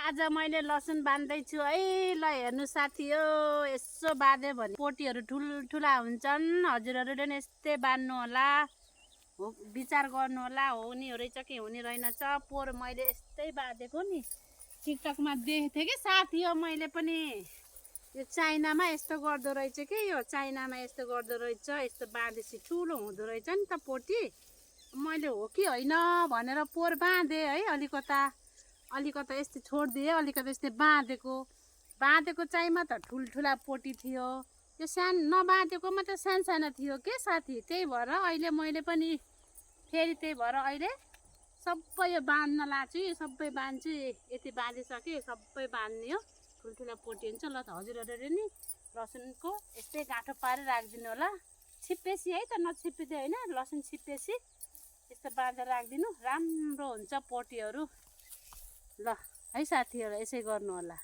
आज मैले लसुन बान्दैछु है। ल हेर्नु साथी हो, यसो बाँध्यो भने पोटीहरू ठुल्ठुला हुन्छन्। हजुरहरूले पनि यस्तै बान्नु होला, हो विचार गर्नु होला। हुने रहेछ कि हुने रहेनछ। पोहोर मैले यस्तै बाँधेको नि, टिकटकमा देखेको थिएँ कि साथी हो। मैले पनि यो चाइनामा यस्तो गर्दो रहेछ कि, यो चाइनामा यस्तो गर्दो रहेछ। यस्तो बाँधेपछि ठुलो हुँदो रहेछ नि त पोटी। मैले हो कि होइन भनेर पोहोर बाँधेँ है। अलिकता यस्तो छोडिदिएँ, अलिकता यस्तै बाँधेको चाहिँमा त ठुल्ठुला पोटी थियो। यो नबाँधेकोमा त सानो थियो के साथी। त्यही भएर अहिले मैले पनि फेरि अहिले सबै यो बाँध्न लाग्छु। यो सबै बाँध्छु, यति बाँधिसकेँ, सबै बाँध्ने हो। ठुल्ठुला पोटी हुन्छ। ल त हजुरहरूले नि लसुनको यस्तै गाँठो पारेर राखिदिनु होला। छिप्पेसी है त, नछिप्पिँदै होइन, लसुन छिप्पेसी यस्तो बाँधेर राखिदिनु, राम्रो हुन्छ पोटीहरू। ल है साथीहरू, यसै गर्नु होला।